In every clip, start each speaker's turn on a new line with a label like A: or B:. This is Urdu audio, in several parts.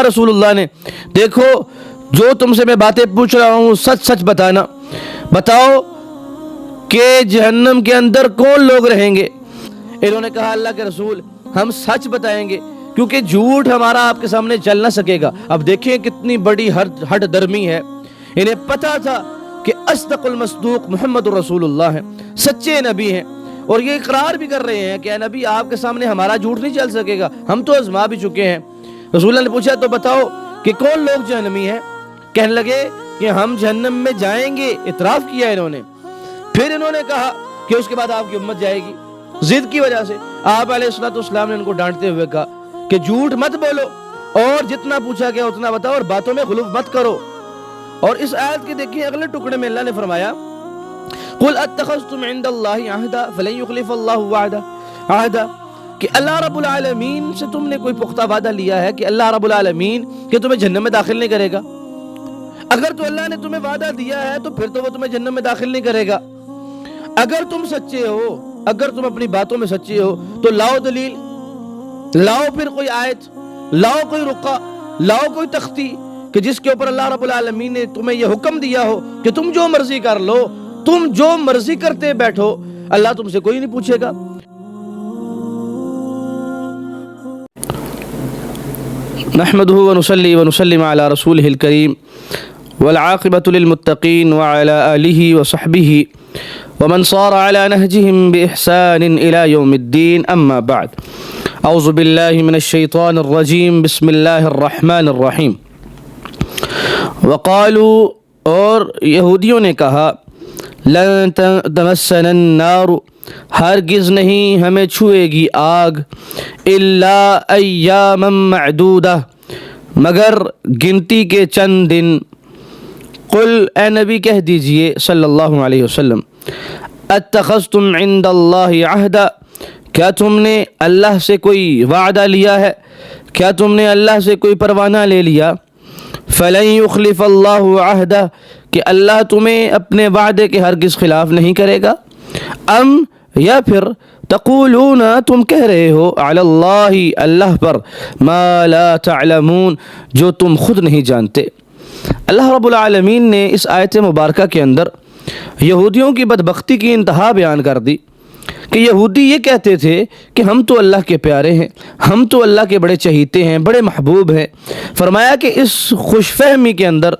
A: رسول اللہ نے دیکھو جو تم سے میں باتیں پوچھ رہا ہوں سچ سچ بتانا، بتاؤ کہ جہنم کے اندر کون لوگ رہیں گے؟ انہوں نے کہا اللہ کے رسول ہم سچ بتائیں گے کیونکہ جھوٹ ہمارا آپ کے سامنے چل نہ سکے گا۔ اب دیکھیں کتنی بڑی ہٹ درمی ہے، انہیں پتا تھا کہ اصدق المصدوق محمد رسول اللہ ہیں، سچے نبی ہیں، اور یہ اقرار بھی کر رہے ہیں کہ اے نبی آپ کے سامنے ہمارا جھوٹ نہیں چل سکے گا، ہم تو آزما بھی چکے ہیں۔ رسول اللہ نے پوچھا تو بتاؤ کہ کون لوگ جہنمی ہیں؟ کہنے لگے کہ ہم جہنم میں جائیں گے، اعتراف کیا انہوں نے۔ پھر انہوں نے کہا کہ اس کے بعد آپ کی امت جائے گی۔ ضد کی وجہ سے آپ علیہ الصلوۃ والسلام نے ان کو ڈانٹتے ہوئے کہا کہ جھوٹ مت بولو اور جتنا پوچھا گیا اتنا بتاؤ اور باتوں میں غلو مت کرو۔ اور اس آیت کے دیکھیں اگلے ٹکڑے میں اللہ نے فرمایا قل اتخذتم عند اللہ عہدا فلن یخلف اللہ عہدا، کہ اللہ رب العالمین سے تم نے کوئی پختہ وعدہ لیا ہے کہ اللہ رب العالمین کہ تمہیں جہنم میں داخل نہیں کرے گا؟ اگر تو اللہ نے تمہیں وعدہ دیا ہے تو پھر تو وہ تمہیں جہنم میں داخل نہیں کرے گا۔ اگر تم سچے ہو، اگر تم اپنی باتوں میں سچے ہو تو لاؤ دلیل، لاؤ پھر کوئی آیت، لاؤ کوئی رقع، لاؤ کوئی تختی کہ جس کے اوپر اللہ رب العالمین نے تمہیں یہ حکم دیا ہو کہ تم جو مرضی کر لو، تم جو مرضی کرتے بیٹھو، اللہ تم سے کوئی نہیں پوچھے گا۔ نحمدہ ونصلی ونسلم علی رسولہ الکریم والعاقبۃ للمتقین وعلی آلہ وصحبہ ومن صار على نهجهم بإحسان إلى يوم الدين أما بعد أعوذ بالله من الشيطان الرجيم بسم الله الرحمن الرحیم۔ وقالوا، اور یہودیوں نے کہا لن تمسنا النار، ہرگز نہیں ہمیں چھوئے گی آگ، الا ایاما معدودہ، مگر گنتی کے چند دن۔ قل، اے نبی کہہ دیجئے صلی اللہ علیہ وسلم، اتخذتم عند اللہ عہدا، کیا تم نے اللہ سے کوئی وعدہ لیا ہے؟ کیا تم نے اللہ سے کوئی پروانہ لے لیا؟ فلن یخلف اللہ عہدہ، کہ اللہ تمہیں اپنے وعدے کے ہرگز خلاف نہیں کرے گا۔ ام، یا پھر تقولون، تم کہہ رہے ہو علی اللہ، اللہ پر، ما لا تعلمون، جو تم خود نہیں جانتے۔ اللہ رب العالمین نے اس آیت مبارکہ کے اندر یہودیوں کی بدبختی کی انتہا بیان کر دی کہ یہودی یہ کہتے تھے کہ ہم تو اللہ کے پیارے ہیں، ہم تو اللہ کے بڑے چہیتے ہیں، بڑے محبوب ہیں۔ فرمایا کہ اس خوش فہمی کے اندر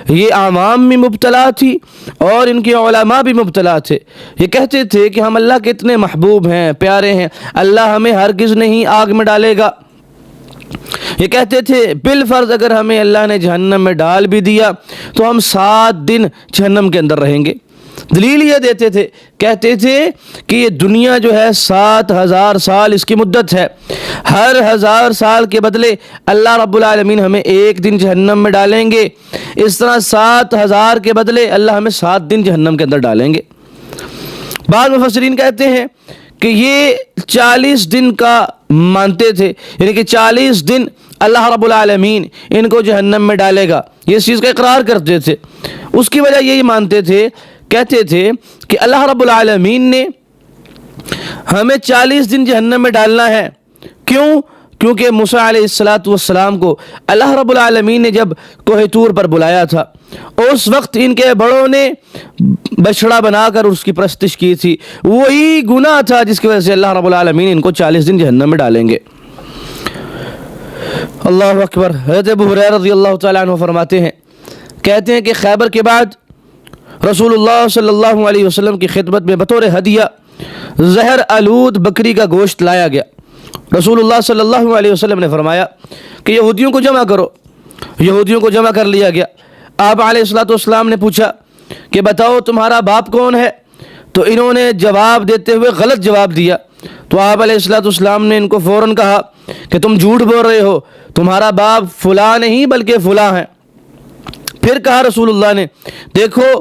A: یہ عوام بھی مبتلا تھی اور ان کے علماء بھی مبتلا تھے۔ یہ کہتے تھے کہ ہم اللہ کے اتنے محبوب ہیں، پیارے ہیں، اللہ ہمیں ہرگز نہیں آگ میں ڈالے گا۔ یہ کہتے تھے بالفرض اگر ہمیں اللہ نے جہنم میں ڈال بھی دیا تو ہم 7 دن جہنم کے اندر رہیں گے۔ دلیل یہ دیتے تھے، کہتے تھے کہ یہ دنیا جو ہے 7000 سال اس کی مدت ہے، ہر 1000 سال کے بدلے اللہ رب العالمین ہمیں 1 دن جہنم میں ڈالیں گے، اس طرح 7000 کے بدلے اللہ ہمیں 7 دن جہنم کے اندر ڈالیں گے۔ بعض مفسرین کہتے ہیں کہ یہ 40 دن کا مانتے تھے، یعنی کہ 40 دن اللہ رب العالمین ان کو جہنم میں ڈالے گا، یہ اس چیز کا اقرار کرتے تھے۔ اس کی وجہ یہی مانتے تھے، کہتے تھے کہ اللہ رب العالمین نے ہمیں 40 دن جہنم میں ڈالنا ہے۔ کیوں؟ کیونکہ موسیٰ علیہ السلام کو اللہ رب العالمین نے جب کوہ طور پر بلایا تھا، اس وقت ان کے بڑوں نے بچڑا بنا کر اس کی پرستش کی تھی، وہی گناہ تھا جس کی وجہ سے اللہ رب العالمین ان کو 40 دن جہنم میں ڈالیں گے۔ اللہ اکبر۔ حضرت ابو ہریرہ رضی اللہ تعالیٰ عنہ فرماتے ہیں، کہتے ہیں کہ خیبر کے بعد رسول اللہ صلی اللہ علیہ وسلم کی خدمت میں بطور ہدیہ زہر آلود بکری کا گوشت لایا گیا۔ رسول اللہ صلی اللہ علیہ وسلم نے فرمایا کہ یہودیوں کو جمع کرو۔ یہودیوں کو جمع کر لیا گیا۔ آپ علیہ الصلوۃ والسلام نے پوچھا کہ بتاؤ تمہارا باپ کون ہے؟ تو انہوں نے جواب دیتے ہوئے غلط جواب دیا۔ تو آپ علیہ الصلوۃ والسلام نے ان کو فوراً کہا کہ تم جھوٹ بول رہے ہو، تمہارا باپ فلاں نہیں بلکہ فلاں ہے۔ پھر کہا رسول اللہ نے دیکھو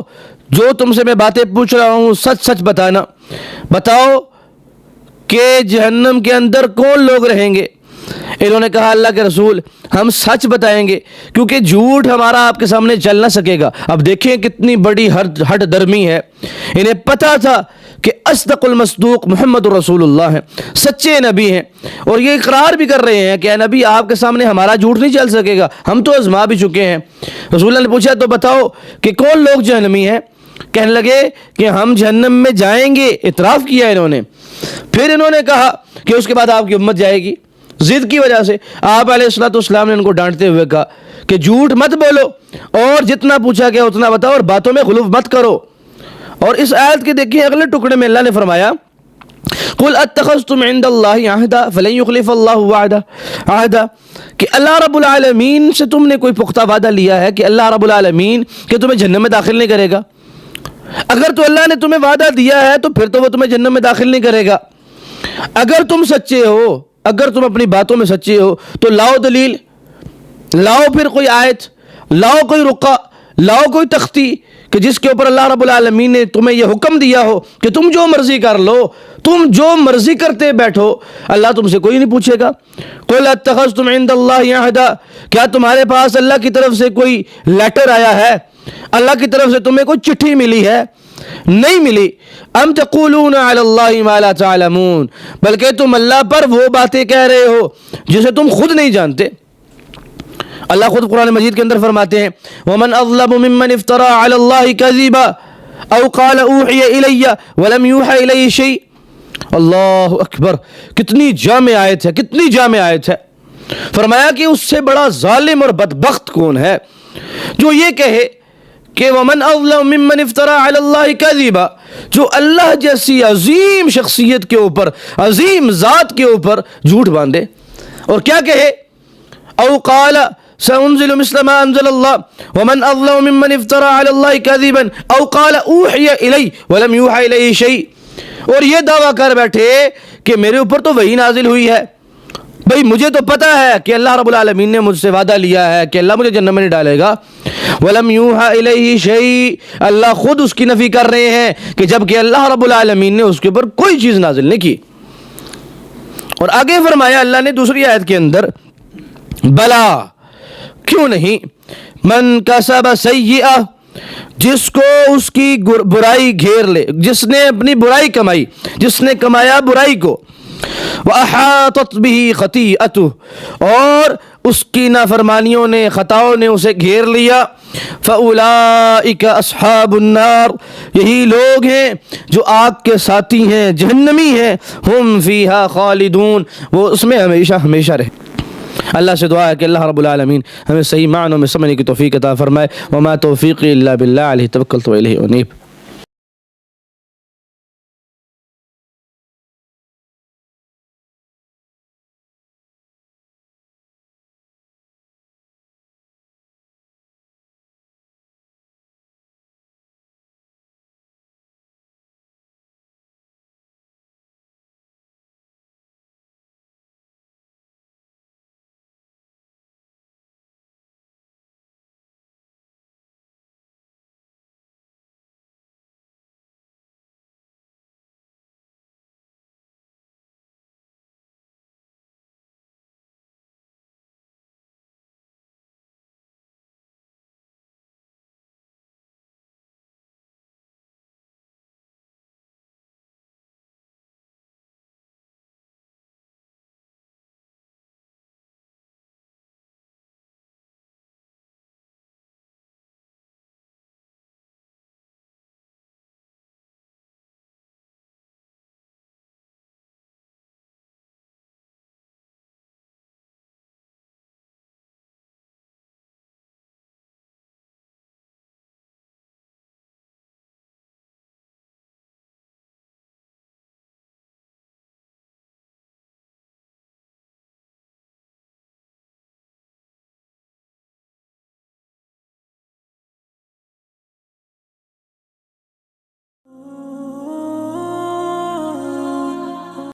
A: جو تم سے میں باتیں پوچھ رہا ہوں سچ سچ بتانا، بتاؤ کہ جہنم کے اندر کون لوگ رہیں گے؟ انہوں نے کہا اللہ کے رسول ہم سچ بتائیں گے کیونکہ جھوٹ ہمارا آپ کے سامنے چل نہ سکے گا۔ اب دیکھیں کتنی بڑی ہٹ درمی ہے، انہیں پتہ تھا کہ اصدق المصدوق محمد رسول اللہ ہیں، سچے نبی ہیں، اور یہ اقرار بھی کر رہے ہیں کہ اے نبی آپ کے سامنے ہمارا جھوٹ نہیں چل سکے گا، ہم تو آزما بھی چکے ہیں۔ رسول اللہ نے پوچھا تو بتاؤ کہ کون لوگ جہنمی ہیں؟ کہنے لگے کہ ہم جہنم میں جائیں گے، اعتراف کیا انہوں نے۔ پھر انہوں نے کہا کہ اس کے بعد آپ کی امت جائے گی۔ ضد کی وجہ سے آپ علیہ الصلوۃ والسلام نے ان کو ڈانٹتے ہوئے کہا کہ جھوٹ مت بولو اور جتنا پوچھا گیا اتنا بتاؤ اور باتوں میں غلو مت کرو۔ اور اس آیت کے دیکھیں اگلے ٹکڑے میں اللہ نے فرمایا قُلْ أَتَّخَذْتُمْ عِنْدَ اللَّهِ عَهْدًا فَلَنْ يُخْلِفَ اللَّهُ وَعْدَهُ کہ اللہ رب العالمین سے تم نے کوئی پختہ وعدہ لیا ہے کہ اللہ رب العالمین کہ تمہیں جہنم میں داخل نہیں کرے گا؟ اگر تو اللہ نے تمہیں وعدہ دیا ہے تو پھر تو وہ تمہیں جہنم میں داخل نہیں کرے گا۔ اگر تم سچے ہو، اگر تم اپنی باتوں میں سچے ہو تو لاؤ دلیل، لاؤ پھر کوئی آیت، لاؤ کوئی رقع، لاؤ کوئی تختی کہ جس کے اوپر اللہ رب العالمین نے تمہیں یہ حکم دیا ہو کہ تم جو مرضی کر لو، تم جو مرضی کرتے بیٹھو، اللہ تم سے کوئی نہیں پوچھے گا۔ قُلْ أَتَّخَذْتُمْ عِنْدَ اللَّهِ عَهْدًا کیا تمہارے پاس اللہ کی طرف سے کوئی لیٹر آیا ہے، اللہ کی طرف سے تمہیں کوئی چٹھی ملی ہے؟ نہیں ملی۔ ام تقولون علی اللہ ما لا تعلمون بلکہ تم اللہ پر وہ باتیں کہہ رہے ہو جسے تم خود نہیں جانتے۔ اللہ خود قرآن مجید کے اندر فرماتے ہیں وَمَنْ أَظْلَمُ مِمَّنِ افْتَرَى عَلَى اللَّهِ كَذِبًا أَوْ قَالَ أُوحِيَ إِلَيَّ وَلَمْ يُوحَ إِلَيْهِ شَيْءٌ۔ اللہ اکبر، کتنی جامع آیت ہے، کتنی جامع آیت ہے۔ فرمایا کہ اس سے بڑا ظالم اور بدبخت کون ہے جو یہ کہے کہ وَمَنْ أَظْلَمُ مِمَّنِ افْتَرَى عَلَى اللَّهِ كَذِبًا جو اللہ جیسی عظیم شخصیت کے اوپر، عظیم ذات کے اوپر جھوٹ باندھے اور کیا کہے أَوْ قَالَ سأنزل مثل ما انزل الله ومن اظلم ممن افترى على الله كذبا او قال اوحي الي ولم يوحى اليه شيء اور یہ دعویٰ کر بیٹھے کہ میرے اوپر تو وحی نازل ہوئی ہے۔ بھئی مجھے تو پتہ ہے کہ اللہ رب العالمین نے مجھ سے وعدہ لیا ہے کہ اللہ مجھے جہنم میں نہیں ڈالے گا۔ ولم يوحى اليه شيء اللہ خود اس کی نفی کر رہے ہیں کہ جبکہ اللہ رب العالمین نے اس کے اوپر کوئی چیز نازل نہیں کی۔ اور آگے فرمایا اللہ نے دوسری آیت کے اندر بلا کیوں نہیں، من کسب سیئہ جس کو اس کی برائی گھیر لے، جس نے اپنی برائی کمائی، جس نے کمایا برائی کو، وَأَحَاطَتْ بِهِ خَطِيئَتُهُ اور اس کی نافرمانیوں نے، خطاؤں نے اسے گھیر لیا، فَأُولَئِكَ أَصْحَابُ النَّارِ یہی لوگ ہیں جو آگ کے ساتھی ہیں، جہنمی ہیں، ہم فیہا خالدون وہ اس میں ہمیشہ ہمیشہ رہے۔ اللہ سے دعا ہے کہ اللہ رب العالمین ہمیں صحیح معنوں میں سمجھنے کی توفیق عطا فرمائے۔ وما توفیقی الا باللہ علیہ توکلت و الیہ انیب۔